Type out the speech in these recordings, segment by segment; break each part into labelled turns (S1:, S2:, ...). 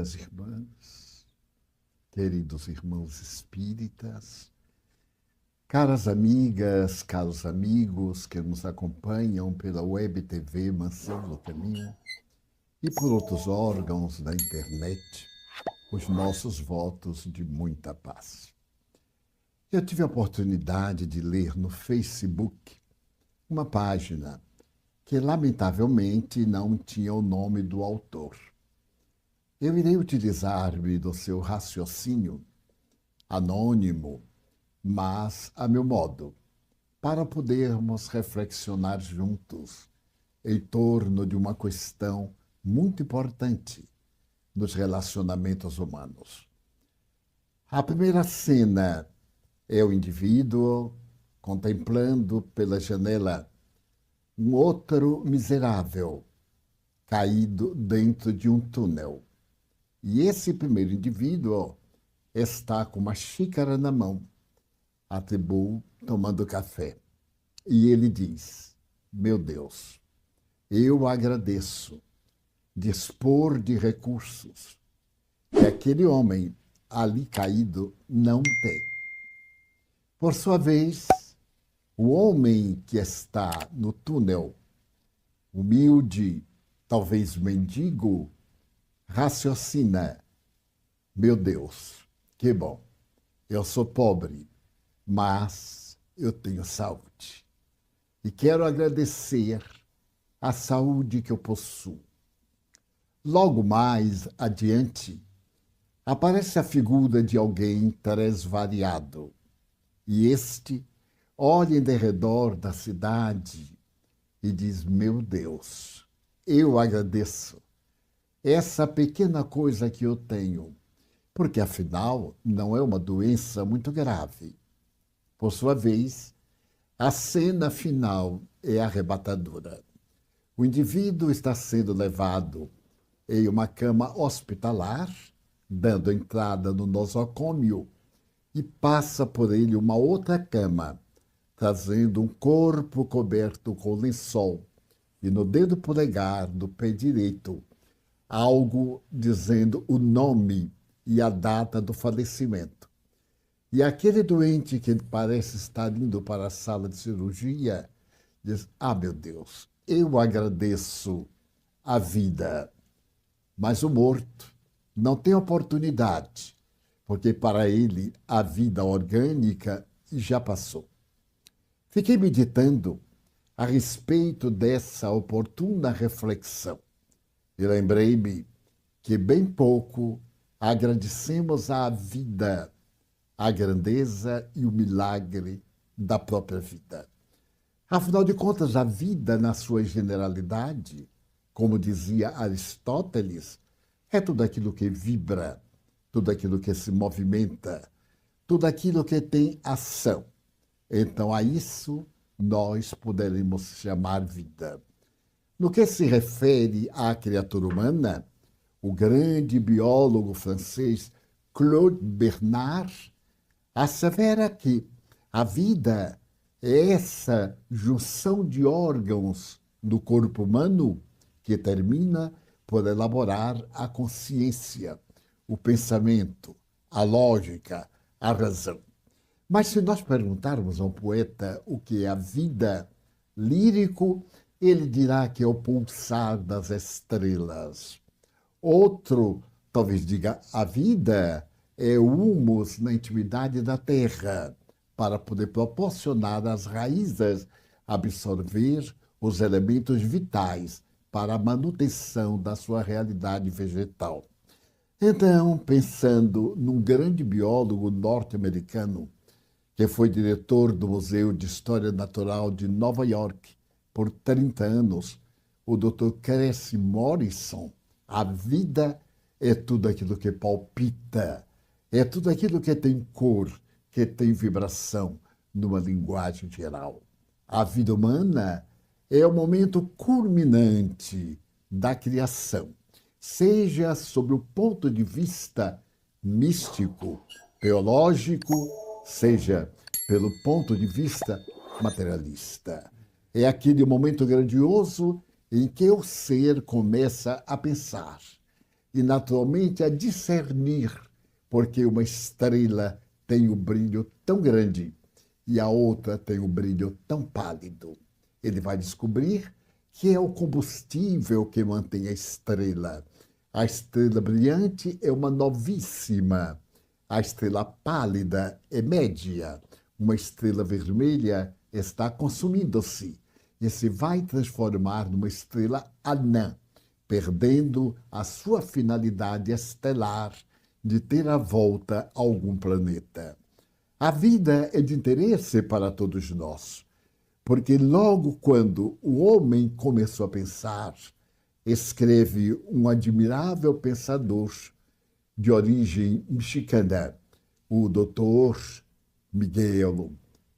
S1: Irmãs, queridos irmãos espíritas, caras amigas, caros amigos que nos acompanham pela Web TV Mansão do Caminho e por outros órgãos da internet, os nossos votos de muita paz. Eu tive a oportunidade de ler no Facebook uma página que, lamentavelmente, não tinha o nome do autor. Eu irei utilizar-me do seu raciocínio, anônimo, mas a meu modo, para podermos reflexionar juntos em torno de uma questão muito importante nos relacionamentos humanos. A primeira cena é o indivíduo contemplando pela janela um outro miserável caído dentro de um túnel. E esse primeiro indivíduo está com uma xícara na mão, atribui tomando café. E ele diz: meu Deus, eu agradeço dispor de recursos que aquele homem ali caído não tem. Por sua vez, o homem que está no túnel, humilde, talvez mendigo, raciocina: meu Deus, que bom, eu sou pobre, mas eu tenho saúde. E quero agradecer a saúde que eu possuo. Logo mais adiante, aparece a figura de alguém tresvariado. E este olha em derredor da cidade e diz: meu Deus, eu agradeço essa pequena coisa que eu tenho, porque afinal não é uma doença muito grave. Por sua vez, a cena final é arrebatadora. O indivíduo está sendo levado em uma cama hospitalar, dando entrada no nosocômio, e passa por ele uma outra cama, trazendo um corpo coberto com lençol, e no dedo polegar do pé direito, algo dizendo o nome e a data do falecimento. E aquele doente que parece estar indo para a sala de cirurgia diz: ah, meu Deus, eu agradeço a vida. Mas o morto não tem oportunidade, porque para ele a vida orgânica já passou. Fiquei meditando a respeito dessa oportuna reflexão. E lembrei-me que bem pouco agradecemos à vida, a grandeza e o milagre da própria vida. Afinal de contas, a vida, na sua generalidade, como dizia Aristóteles, é tudo aquilo que vibra, tudo aquilo que se movimenta, tudo aquilo que tem ação. Então, a isso nós poderemos chamar vida. No que se refere à criatura humana, o grande biólogo francês Claude Bernard assevera que a vida é essa junção de órgãos do corpo humano que termina por elaborar a consciência, o pensamento, a lógica, a razão. Mas se nós perguntarmos a um poeta o que é a vida, lírico, ele dirá que é o pulsar das estrelas. Outro talvez diga: a vida é o humus na intimidade da terra, para poder proporcionar às raízes absorver os elementos vitais para a manutenção da sua realidade vegetal. Então, pensando num grande biólogo norte-americano, que foi diretor do Museu de História Natural de Nova York por 30 anos, o Dr. Cressy Morrison, a vida é tudo aquilo que palpita, é tudo aquilo que tem cor, que tem vibração, numa linguagem geral. A vida humana é o momento culminante da criação, seja sob o ponto de vista místico, teológico, seja pelo ponto de vista materialista. É aquele momento grandioso em que o ser começa a pensar, e, naturalmente, a discernir, porque uma estrela tem o brilho tão grande e a outra tem o brilho tão pálido. Ele vai descobrir que é o combustível que mantém a estrela. A estrela brilhante é uma novíssima. A estrela pálida é média. Uma estrela vermelha está consumindo-se e se vai transformar numa estrela anã, perdendo a sua finalidade estelar de ter a volta a algum planeta. A vida é de interesse para todos nós, porque logo quando o homem começou a pensar, escreve um admirável pensador de origem mexicana, o doutor Miguel.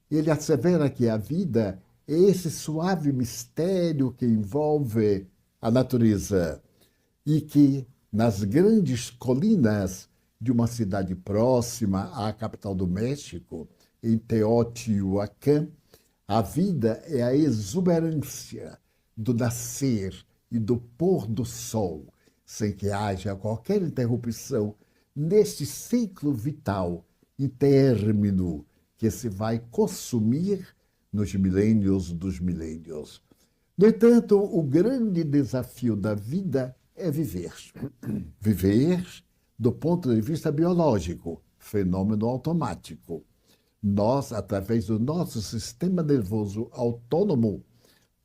S1: Ele assevera que a vida é esse suave mistério que envolve a natureza e que nas grandes colinas de uma cidade próxima à capital do México, em Teotihuacan, a vida é a exuberância do nascer e do pôr do sol, sem que haja qualquer interrupção neste ciclo vital intermino que se vai consumir nos milênios dos milênios. No entanto, o grande desafio da vida é viver. Viver do ponto de vista biológico, fenômeno automático. Nós, através do nosso sistema nervoso autônomo,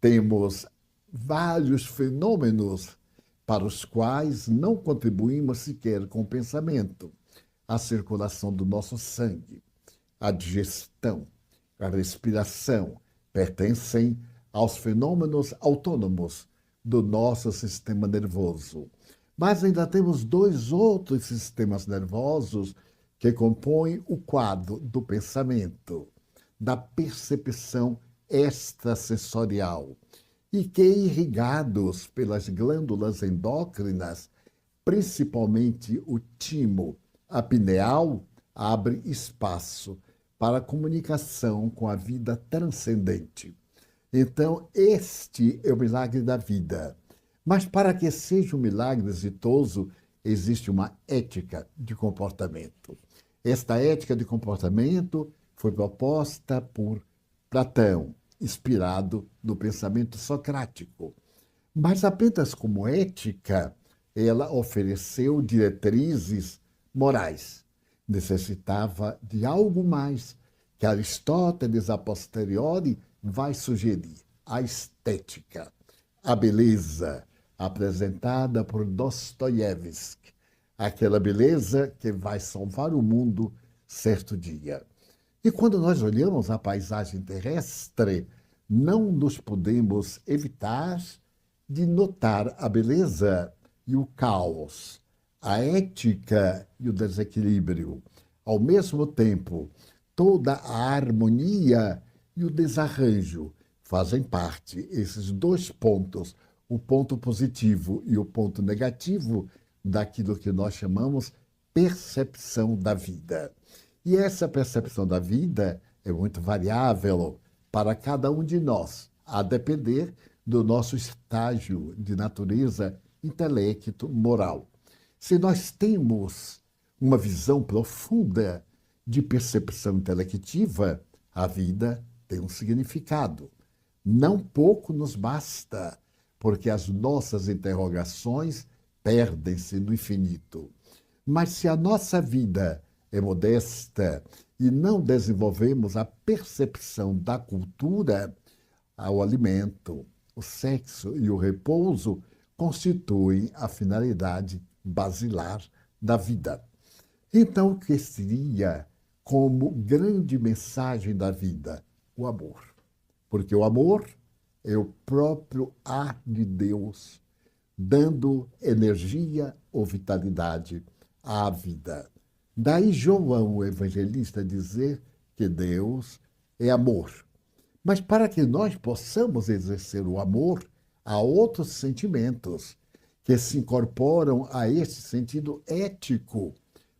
S1: temos vários fenômenos para os quais não contribuímos sequer com o pensamento. A circulação do nosso sangue, a digestão, a respiração pertencem aos fenômenos autônomos do nosso sistema nervoso. Mas ainda temos dois outros sistemas nervosos que compõem o quadro do pensamento, da percepção extrasensorial, e que, irrigados pelas glândulas endócrinas, principalmente o timo, a pineal, abre espaço para a comunicação com a vida transcendente. Então, este é o milagre da vida. Mas para que seja um milagre exitoso, existe uma ética de comportamento. Esta ética de comportamento foi proposta por Platão, inspirado no pensamento socrático. Mas apenas como ética, ela ofereceu diretrizes morais. Necessitava de algo mais que Aristóteles, a posteriori, vai sugerir: a estética, a beleza, apresentada por Dostoiévski, aquela beleza que vai salvar o mundo certo dia. E quando nós olhamos a paisagem terrestre, não nos podemos evitar de notar a beleza e o caos, a ética e o desequilíbrio. Ao mesmo tempo, toda a harmonia e o desarranjo fazem parte, esses dois pontos, o ponto positivo e o ponto negativo, daquilo que nós chamamos percepção da vida. E essa percepção da vida é muito variável para cada um de nós, a depender do nosso estágio de natureza intelecto moral. Se nós temos uma visão profunda de percepção intelectiva, a vida tem um significado. Não pouco nos basta, porque as nossas interrogações perdem-se no infinito. Mas se a nossa vida é modesta e não desenvolvemos a percepção da cultura, o alimento, o sexo e o repouso constituem a finalidade basilar da vida. Então, o que seria como grande mensagem da vida? O amor. Porque o amor é o próprio ar de Deus, dando energia ou vitalidade à vida. Daí João, o evangelista, dizer que Deus é amor. Mas para que nós possamos exercer o amor, há outros sentimentos que se incorporam a esse sentido ético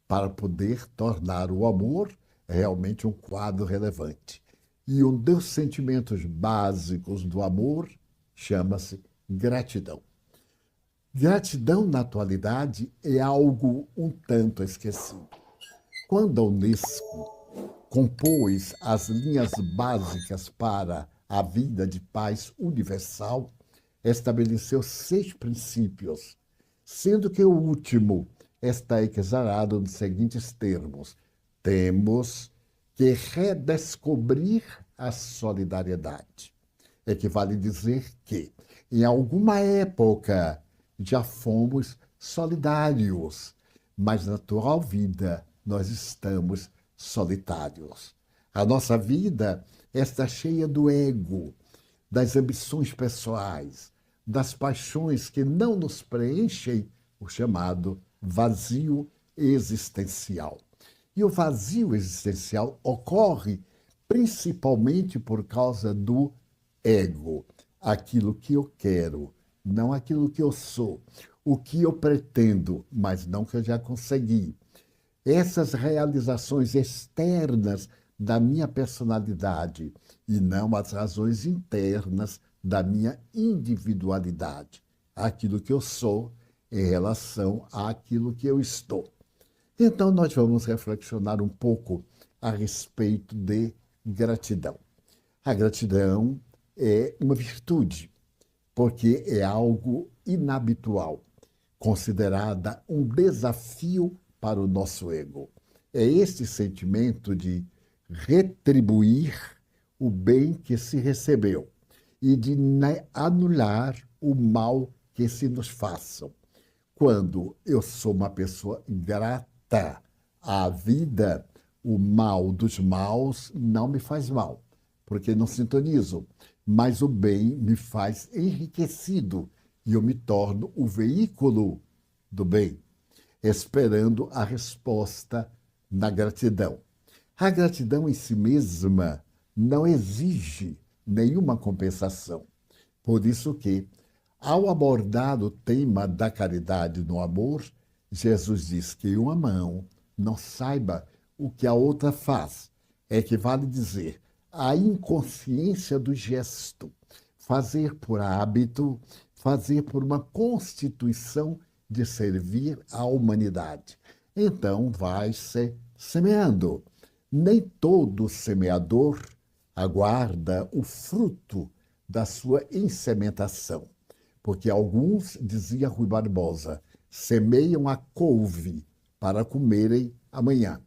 S1: para poder tornar o amor realmente um quadro relevante. E um dos sentimentos básicos do amor chama-se gratidão. Gratidão, na atualidade, é algo um tanto esquecido. Quando a Unesco compôs as linhas básicas para a vida de paz universal, estabeleceu 6 princípios, sendo que o último está exarado nos seguintes termos: temos que redescobrir a solidariedade. Equivale dizer que, em alguma época, já fomos solidários, mas na atual vida nós estamos solitários. A nossa vida está cheia do ego, das ambições pessoais, das paixões que não nos preenchem, o chamado vazio existencial. E o vazio existencial ocorre principalmente por causa do ego, aquilo que eu quero, não aquilo que eu sou, o que eu pretendo, mas não que eu já consegui. Essas realizações externas da minha personalidade e não as razões internas da minha individualidade, aquilo que eu sou em relação àquilo que eu estou. Então, nós vamos reflexionar um pouco a respeito de gratidão. A gratidão é uma virtude, porque é algo inabitual, considerada um desafio para o nosso ego. É este sentimento de retribuir o bem que se recebeu e de anular o mal que se nos façam. Quando eu sou uma pessoa grata à vida, o mal dos maus não me faz mal, porque não sintonizo, mas o bem me faz enriquecido e eu me torno o veículo do bem, esperando a resposta da gratidão. A gratidão em si mesma não exige nenhuma compensação. Por isso que, ao abordar o tema da caridade no amor, Jesus diz que uma mão não saiba o que a outra faz. Equivale dizer a inconsciência do gesto, fazer por hábito, fazer por uma constituição de servir à humanidade. Então vai-se semeando. Nem todo semeador aguarda o fruto da sua insementação, porque alguns, dizia Rui Barbosa, semeiam a couve para comerem amanhã.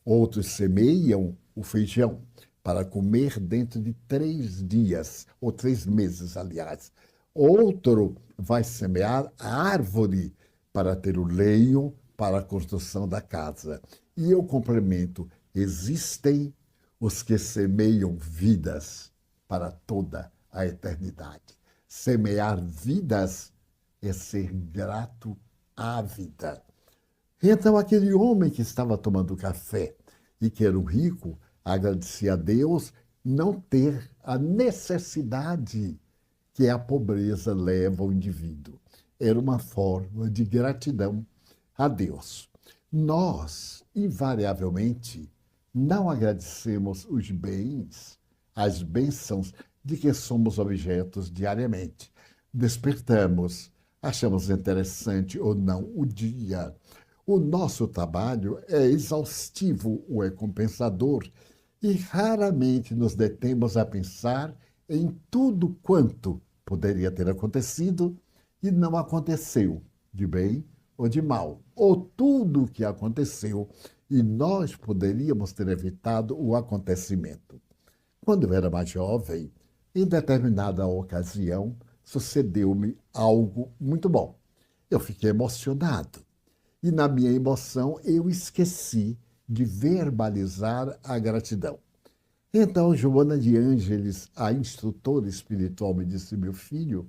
S1: Outros semeiam o feijão para comer dentro de 3 dias, ou 3 meses, aliás. Outro vai semear a árvore para ter o lenho para a construção da casa. E eu complemento, existem os que semeiam vidas para toda a eternidade. Semear vidas é ser grato à vida. Então, aquele homem que estava tomando café e que era um rico, agradecia a Deus não ter a necessidade que a pobreza leva ao indivíduo. Era uma forma de gratidão a Deus. Nós, invariavelmente, não agradecemos os bens, as bênçãos de que somos objetos diariamente. Despertamos, achamos interessante ou não o dia. O nosso trabalho é exaustivo ou é compensador e raramente nos detemos a pensar em tudo quanto poderia ter acontecido e não aconteceu, de bem ou de mal, ou tudo o que aconteceu e nós poderíamos ter evitado o acontecimento. Quando eu era mais jovem, em determinada ocasião, sucedeu-me algo muito bom. Eu fiquei emocionado e, na minha emoção, eu esqueci de verbalizar a gratidão. Então, Joana de Ângeles, a instrutora espiritual, me disse: meu filho,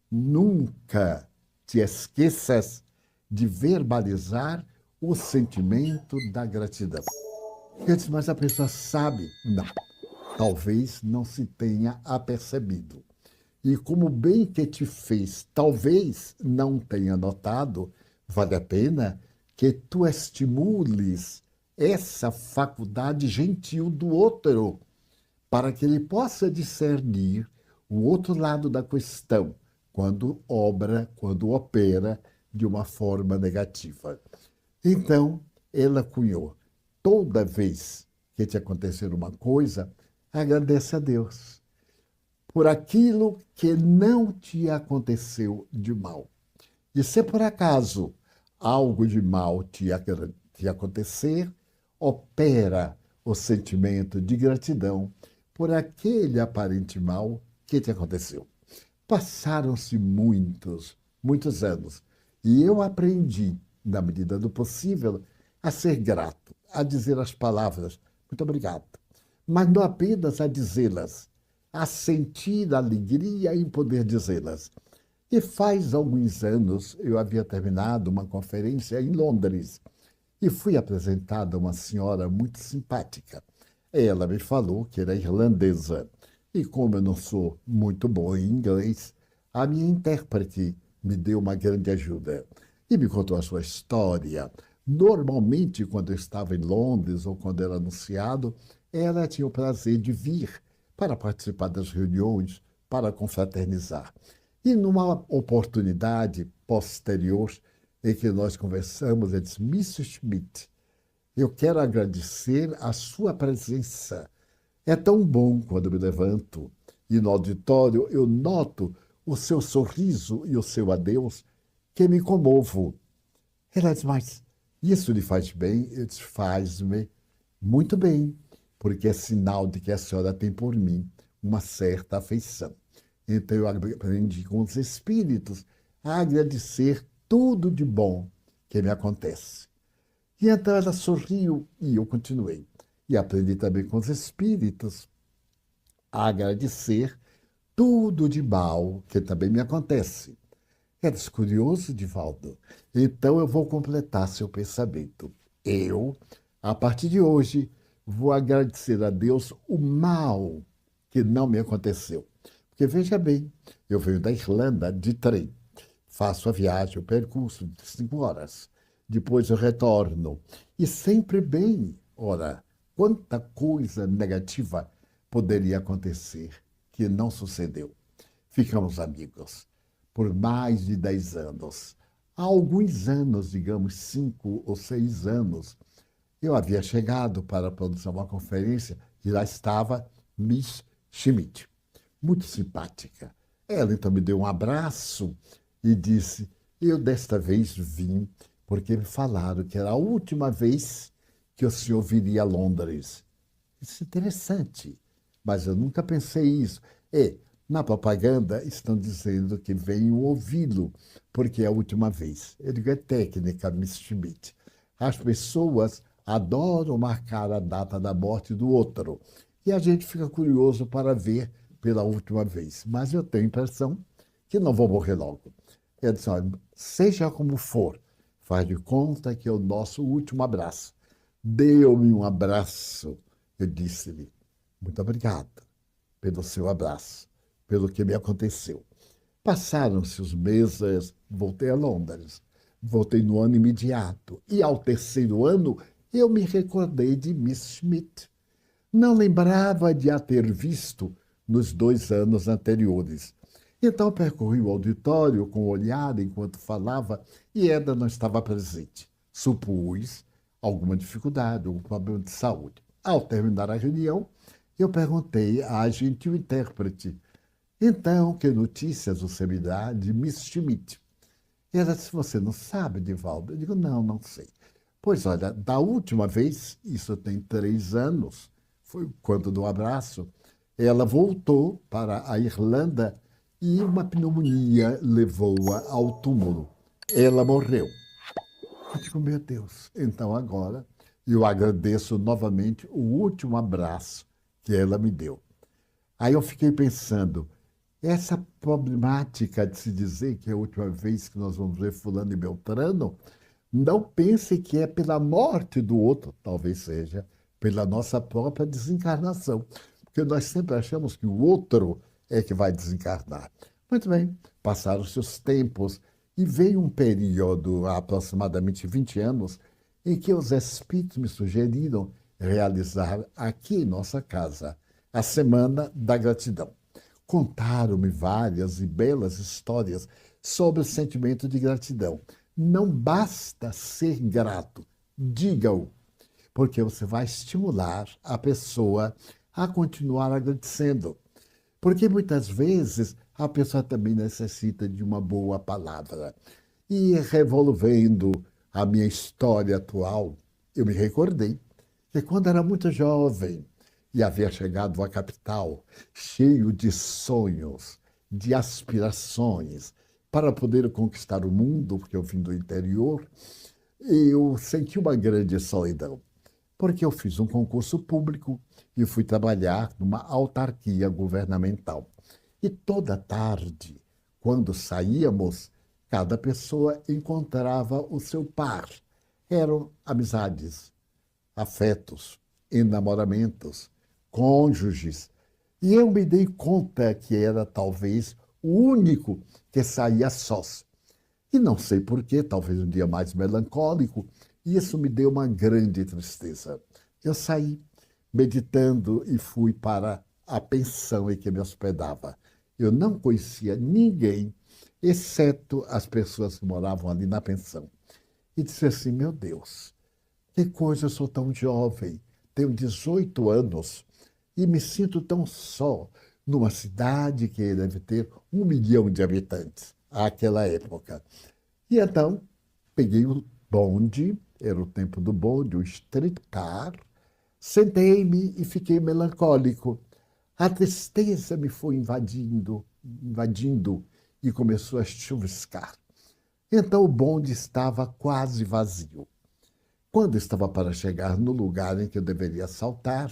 S1: nunca te esqueças de verbalizar o sentimento da gratidão. Eu disse, mas a pessoa sabe? Não, talvez não se tenha apercebido. E como o bem que te fez talvez não tenha notado, vale a pena que tu estimules essa faculdade gentil do outro, para que ele possa discernir o outro lado da questão, quando obra, quando opera de uma forma negativa. Então, ela cunhou, toda vez que te acontecer uma coisa, agradece a Deus por aquilo que não te aconteceu de mal. E se por acaso algo de mal te acontecer, opera o sentimento de gratidão por aquele aparente mal que te aconteceu. Passaram-se muitos anos e eu aprendi, na medida do possível, a ser grato, a dizer as palavras muito obrigado, mas não apenas a dizê-las, a sentir a alegria em poder dizê-las. E faz alguns anos eu havia terminado uma conferência em Londres e fui apresentada a uma senhora muito simpática. Ela me falou que era irlandesa e, como eu não sou muito bom em inglês, a minha intérprete me deu uma grande ajuda e me contou a sua história. Normalmente, quando eu estava em Londres ou quando era anunciado, ela tinha o prazer de vir para participar das reuniões, para confraternizar. E numa oportunidade posterior em que nós conversamos, ele disse: Miss Schmidt, eu quero agradecer a sua presença. É tão bom quando me levanto e no auditório eu noto o seu sorriso e o seu adeus que me comovo. Ela disse: mas isso lhe faz bem? Eu disse: faz-me muito bem, porque é sinal de que a senhora tem por mim uma certa afeição. Então eu aprendi com os espíritos a agradecer tudo de bom que me acontece. E então ela sorriu e eu continuei. E aprendi também com os espíritos a agradecer tudo de mal que também me acontece. Eres curioso, Divaldo? Então eu vou completar seu pensamento. Eu, a partir de hoje, vou agradecer a Deus o mal que não me aconteceu. Porque veja bem, eu venho da Irlanda de trem, faço a viagem, o percurso de 5 horas, depois eu retorno, e sempre bem. Ora, quanta coisa negativa poderia acontecer que não sucedeu. Ficamos amigos por mais de 10 anos. Há alguns anos, digamos 5 ou 6 anos, eu havia chegado para produzir uma conferência e lá estava Miss Schmidt, muito simpática. Ela então me deu um abraço e disse: eu desta vez vim porque me falaram que era a última vez que o senhor viria a Londres. Isso é interessante, mas eu nunca pensei isso. Na propaganda estão dizendo que venham ouvi-lo, porque é a última vez. Eu digo: é técnica, Miss Schmidt. As pessoas adoram marcar a data da morte do outro. E a gente fica curioso para ver pela última vez. Mas eu tenho a impressão que não vou morrer logo. Ela disse: olha, seja como for, faz de conta que é o nosso último abraço. Deu-me um abraço. Eu disse-lhe: muito obrigado pelo seu abraço, pelo que me aconteceu. Passaram-se os meses, voltei a Londres. Voltei no ano imediato. E ao terceiro ano, eu me recordei de Miss Schmidt. Não lembrava de a ter visto nos 2 anos anteriores. Então percorri o auditório com o olhar enquanto falava e ela não estava presente. Supus alguma dificuldade, algum problema de saúde. Ao terminar a reunião, eu perguntei à gentil intérprete: então, que notícias você me dá de Miss Schmidt? E ela disse: você não sabe, Divaldo? Eu digo: não, não sei. Pois olha, da última vez, isso tem 3 anos, foi quando do abraço, ela voltou para a Irlanda e uma pneumonia levou-a ao túmulo. Ela morreu. Eu digo: meu Deus, então agora eu agradeço novamente o último abraço que ela me deu. Aí eu fiquei pensando, essa problemática de se dizer que é a última vez que nós vamos ver fulano e beltrano, não pense que é pela morte do outro, talvez seja pela nossa própria desencarnação, porque nós sempre achamos que o outro é que vai desencarnar. Muito bem, passaram-se os tempos e veio um período, há aproximadamente 20 anos, em que os espíritos me sugeriram realizar aqui em nossa casa a Semana da Gratidão. contaram-me várias e belas histórias sobre o sentimento de gratidão. Não basta ser grato, diga-o, porque você vai estimular a pessoa a continuar agradecendo. Porque muitas vezes a pessoa também necessita de uma boa palavra. E revolvendo a minha história atual, eu me recordei que quando era muito jovem e havia chegado à capital, cheio de sonhos, de aspirações, para poder conquistar o mundo, porque eu vim do interior, eu senti uma grande solidão, porque eu fiz um concurso público e fui trabalhar numa autarquia governamental. E toda tarde, quando saíamos, cada pessoa encontrava o seu par. Eram amizades, afetos, enamoramentos, cônjuges. E eu me dei conta que era talvez o único que saía sós. E não sei porquê, talvez um dia mais melancólico, e isso me deu uma grande tristeza. Eu saí meditando e fui para a pensão em que me hospedava. Eu não conhecia ninguém, exceto as pessoas que moravam ali na pensão. E disse assim: meu Deus, que coisa, eu sou tão jovem, tenho 18 anos e me sinto tão só numa cidade que deve ter 1 milhão de habitantes àquela época. E então peguei o bonde, era o tempo do bonde, o streetcar, sentei-me e fiquei melancólico. A tristeza me foi invadindo e começou a chuviscar. Então o bonde estava quase vazio. Quando estava para chegar no lugar em que eu deveria saltar,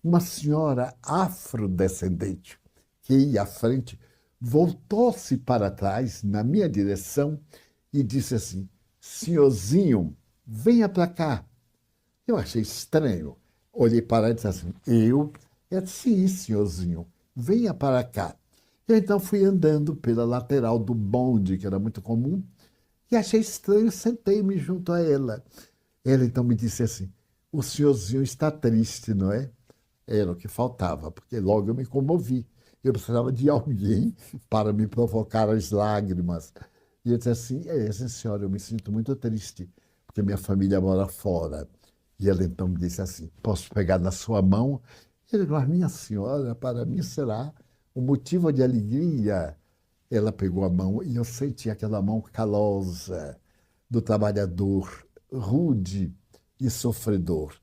S1: uma senhora afrodescendente que ia à frente voltou-se para trás, na minha direção, e disse assim: senhorzinho, venha para cá. Eu achei estranho. Olhei para ela e disse assim: eu? Ela disse: sim, senhorzinho, venha para cá. Eu então fui andando pela lateral do bonde, que era muito comum, e achei estranho, sentei-me junto a ela. Ela então me disse assim: o senhorzinho está triste, não é? Era o que faltava, porque logo eu me comovi. Eu precisava de alguém para me provocar as lágrimas. E eu disse assim: sim, senhora, eu me sinto muito triste, porque minha família mora fora. E ela então me disse assim: posso pegar na sua mão? Eu digo: mas minha senhora, para mim será um motivo de alegria. Ela pegou a mão e eu senti aquela mão calosa do trabalhador, rude e sofredor.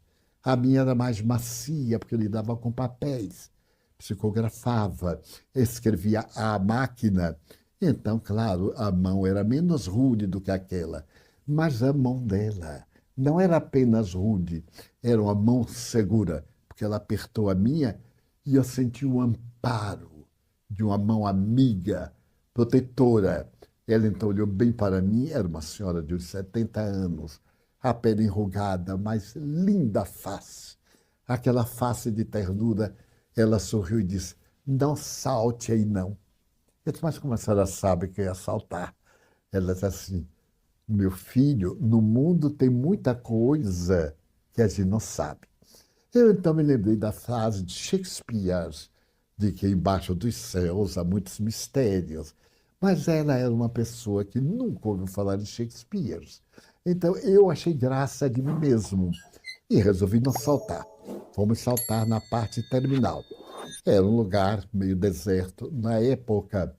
S1: A minha era mais macia, porque eu lidava com papéis, psicografava, escrevia à máquina. Então, claro, a mão era menos rude do que aquela, mas a mão dela não era apenas rude, era uma mão segura, porque ela apertou a minha e eu senti um amparo de uma mão amiga, protetora. Ela então olhou bem para mim, era uma senhora de uns 70 anos, a pele enrugada, mas linda face. Aquela face de ternura, ela sorriu e disse: não salte aí não. Eu disse: mas como a senhora sabe que eu ia saltar? Ela disse assim: meu filho, no mundo tem muita coisa que a gente não sabe. Eu então me lembrei da frase de Shakespeare, de que embaixo dos céus há muitos mistérios. Mas ela era uma pessoa que nunca ouviu falar de Shakespeare. Então eu achei graça de mim mesmo e resolvi não saltar. Fomos saltar na parte terminal. Era um lugar meio deserto, na época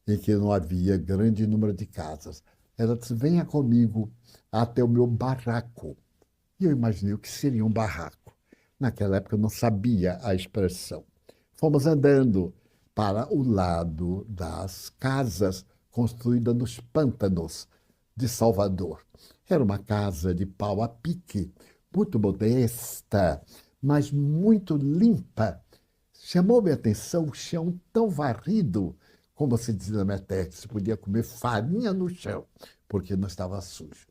S1: em que não havia grande número de casas. Ela disse: venha comigo até o meu barraco. E eu imaginei o que seria um barraco. Naquela época eu não sabia a expressão. Fomos andando para o lado das casas construídas nos pântanos de Salvador. Era uma casa de pau a pique, muito modesta, mas muito limpa. Chamou minha atenção o chão tão varrido, como se diz na minha terra, que se podia comer farinha no chão, porque não estava sujo.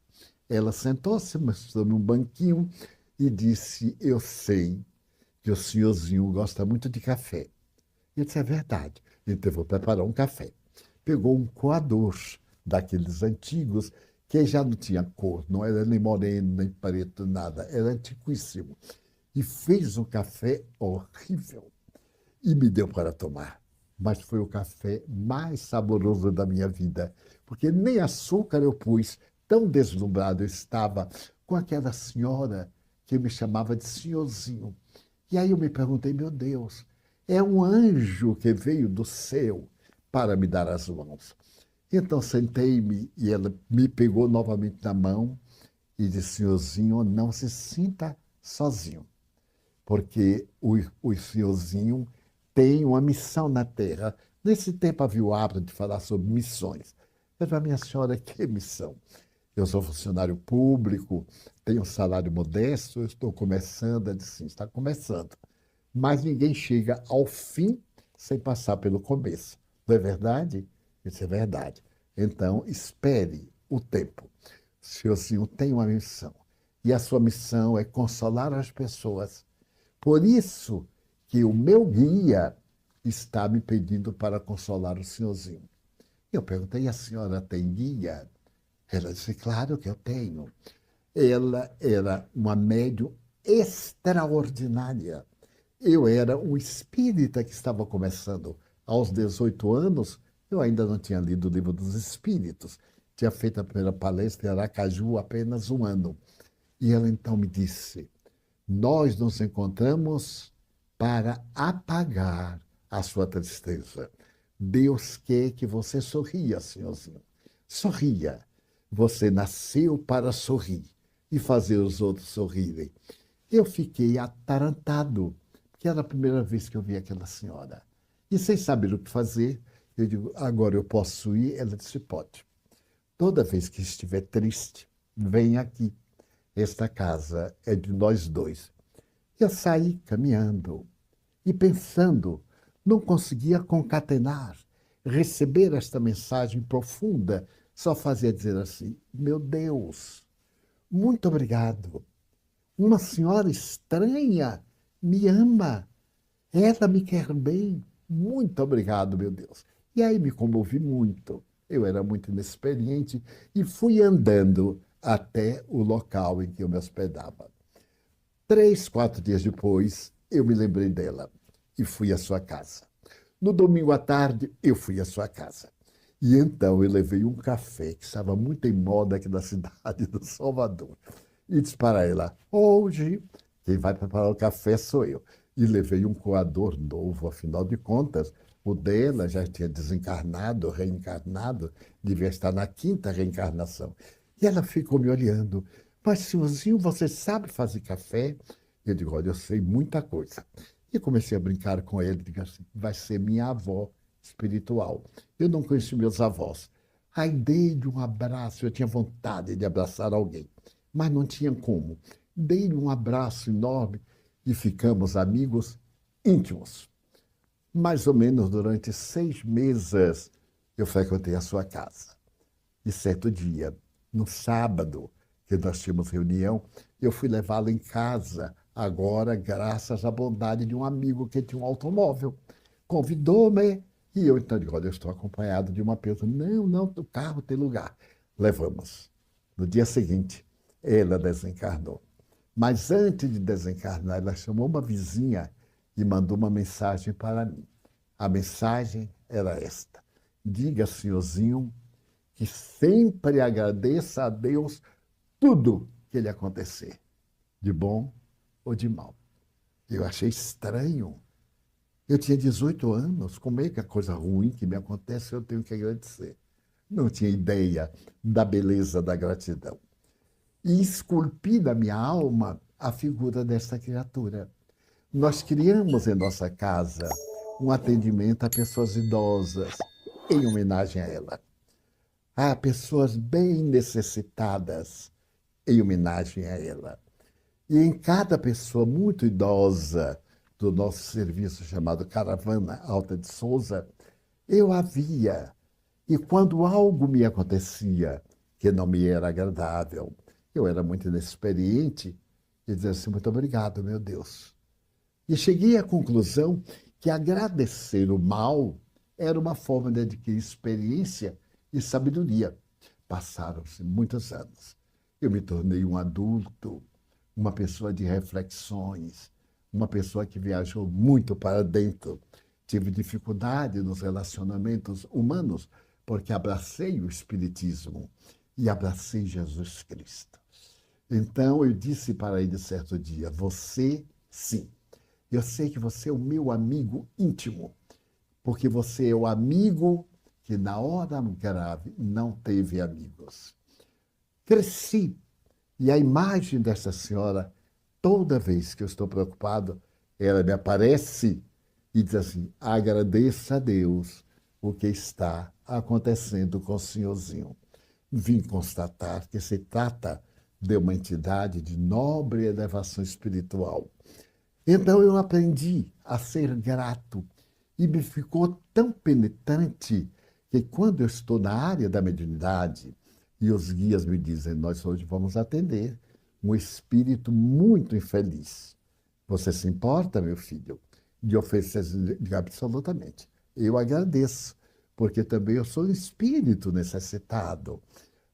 S1: Ela sentou-se, mostrou num banquinho e disse: eu sei que o senhorzinho gosta muito de café. Eu disse: é verdade. Então eu vou preparar um café. Pegou um coador daqueles antigos, que já não tinha cor, não era nem moreno, nem preto, nada, era antiquíssimo. E fez um café horrível e me deu para tomar. mas foi o café mais saboroso da minha vida, porque nem açúcar eu pus, tão deslumbrado eu estava com aquela senhora que me chamava de senhorzinho. E aí eu me perguntei, meu Deus, é um anjo que veio do céu para me dar as mãos. Então sentei-me e ela me pegou novamente na mão e disse, senhorzinho, não se sinta sozinho, porque o senhorzinho tem uma missão na Terra. Nesse tempo havia o hábito de falar sobre missões. Eu falei, minha senhora, que missão? Eu sou funcionário público, tenho um salário modesto, eu estou começando. Ela disse, sim, está começando. Mas ninguém chega ao fim sem passar pelo começo. Não é verdade? Isso é verdade. Então, espere o tempo. O senhorzinho tem uma missão. E a sua missão é consolar as pessoas. Por isso que o meu guia está me pedindo para consolar o senhorzinho. Eu perguntei, a senhora tem guia? Ela disse, claro que eu tenho. Ela era uma médium extraordinária. Eu era um espírita que estava começando. Aos 18 anos, eu ainda não tinha lido o livro dos espíritos. Tinha feito a primeira palestra em Aracaju há apenas um ano. E ela então me disse, nós nos encontramos para apagar a sua tristeza. Deus quer que você sorria, senhorzinho. Sorria. Você nasceu para sorrir e fazer os outros sorrirem. Eu fiquei atarantado, porque era a primeira vez que eu vi aquela senhora. E sem saber o que fazer, eu digo, agora eu posso ir? Ela disse, pode. Toda vez que estiver triste, vem aqui. Esta casa é de nós dois. Eu saí caminhando e pensando, não conseguia concatenar, receber esta mensagem profunda, só fazia dizer assim, meu Deus, muito obrigado. Uma senhora estranha me ama, ela me quer bem. Muito obrigado, meu Deus. E aí me comovi muito. Eu era muito inexperiente e fui andando até o local em que eu me hospedava. 3, 4 dias depois, eu me lembrei dela e fui à sua casa. No domingo à tarde, eu fui à sua casa. E então eu levei um café que estava muito em moda aqui na cidade do Salvador. E disse para ela, hoje quem vai preparar o café sou eu. E levei um coador novo, afinal de contas, o dela já tinha desencarnado, reencarnado, devia estar na quinta reencarnação. E ela ficou me olhando. Mas, senhorzinho, você sabe fazer café? Eu digo, olha, eu sei muita coisa. E comecei a brincar com ele, digo assim, vai ser minha avó espiritual. Eu não conheci meus avós. Aí dei-lhe um abraço, eu tinha vontade de abraçar alguém, mas não tinha como. Dei-lhe um abraço enorme e ficamos amigos íntimos. Mais ou menos durante 6 meses eu frequentei a sua casa. E certo dia, no sábado, que nós tínhamos reunião, eu fui levá-la em casa, agora graças à bondade de um amigo que tinha um automóvel. Convidou-me e eu então digo, olha, eu estou acompanhado de uma pessoa. Não, não, o carro tem lugar. Levamos. No dia seguinte, ela desencarnou. Mas antes de desencarnar, ela chamou uma vizinha e mandou uma mensagem para mim. A mensagem era esta: diga, senhorzinho, que sempre agradeça a Deus tudo que lhe acontecer, de bom ou de mal. Eu achei estranho. Eu tinha 18 anos, como é que a coisa ruim que me acontece eu tenho que agradecer? Não tinha ideia da beleza da gratidão. E esculpi na minha alma a figura desta criatura. Nós criamos em nossa casa um atendimento a pessoas idosas, em homenagem a ela. A pessoas bem necessitadas, em homenagem a ela. E em cada pessoa muito idosa do nosso serviço chamado Caravana Alta de Souza, eu havia. E quando algo me acontecia que não me era agradável, eu era muito inexperiente, e dizia assim, muito obrigado, meu Deus. E cheguei à conclusão que agradecer o mal era uma forma de adquirir experiência e sabedoria. Passaram-se muitos anos. Eu me tornei um adulto, uma pessoa de reflexões, uma pessoa que viajou muito para dentro. tive dificuldade nos relacionamentos humanos, porque abracei o Espiritismo e abracei Jesus Cristo. Então eu disse para ele certo dia: você sim, eu sei que você é o meu amigo íntimo, porque você é o amigo que na hora grave não teve amigos. Cresci, e a imagem dessa senhora, toda vez que eu estou preocupado, ela me aparece e diz assim: agradeça a Deus o que está acontecendo com o senhorzinho. Vim constatar que se trata de uma entidade de nobre elevação espiritual. Então eu aprendi a ser grato e me ficou tão penetrante que quando eu estou na área da mediunidade e os guias me dizem: nós hoje vamos atender um espírito muito infeliz. Você se importa, meu filho? De oferecer? Absolutamente. Eu agradeço, porque também eu sou um espírito necessitado.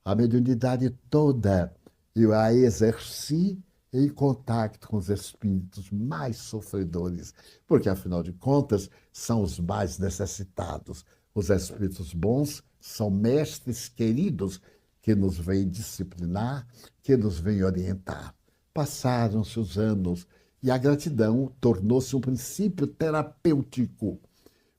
S1: A mediunidade toda eu a exerci em contato com os espíritos mais sofredores, porque, afinal de contas, são os mais necessitados. Os espíritos bons são mestres queridos que nos vêm disciplinar, que nos vêm orientar. Passaram-se os anos e a gratidão tornou-se um princípio terapêutico,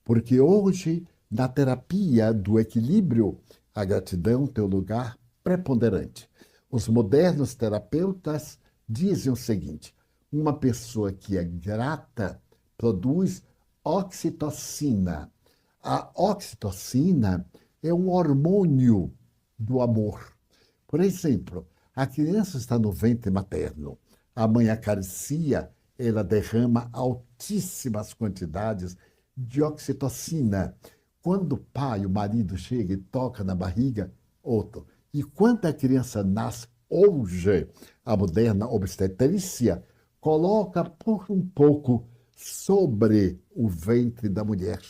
S1: porque hoje, na terapia do equilíbrio, a gratidão tem um lugar preponderante. Os modernos terapeutas dizem o seguinte: uma pessoa que é grata produz oxitocina. A oxitocina é um hormônio do amor. Por exemplo, a criança está no ventre materno, a mãe acaricia, ela derrama altíssimas quantidades de oxitocina. Quando o pai, o marido, chega e toca na barriga, outro. E quando a criança nasce, hoje, a moderna obstetrícia coloca por um pouco sobre o ventre da mulher,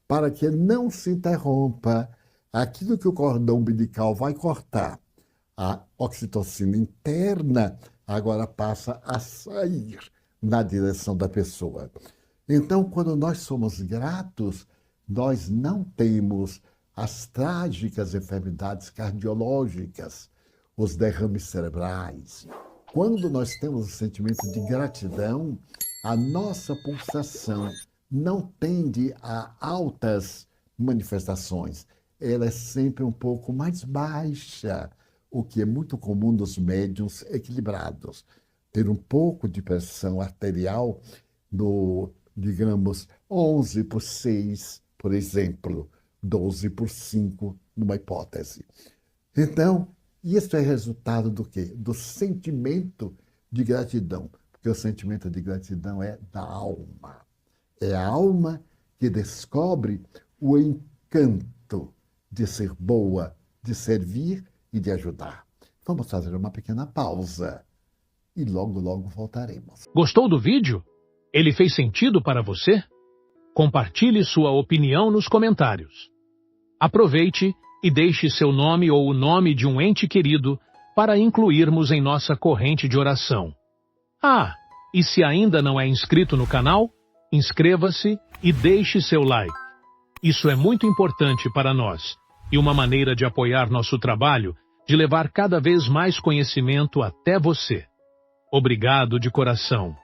S1: para que não se interrompa aquilo que o cordão umbilical vai cortar. A oxitocina interna agora passa a sair na direção da pessoa. Então, quando nós somos gratos, nós não temos as trágicas enfermidades cardiológicas, os derrames cerebrais. Quando nós temos o sentimento de gratidão, a nossa pulsação não tende a altas manifestações. Ela é sempre um pouco mais baixa, o que é muito comum nos médiuns equilibrados. Ter um pouco de pressão arterial no, digamos, 11/6, por exemplo, 12/5, numa hipótese. Então, isso é resultado do quê? Do sentimento de gratidão, porque o sentimento de gratidão é da alma. É a alma que descobre o encanto de ser boa, de servir e de ajudar. Vamos fazer uma pequena pausa e logo, logo voltaremos.
S2: Gostou do vídeo? Ele fez sentido para você? Compartilhe sua opinião nos comentários. Aproveite e deixe seu nome ou o nome de um ente querido para incluirmos em nossa corrente de oração. Ah, e se ainda não é inscrito no canal, inscreva-se e deixe seu like. Isso é muito importante para nós e uma maneira de apoiar nosso trabalho de levar cada vez mais conhecimento até você. Obrigado de coração.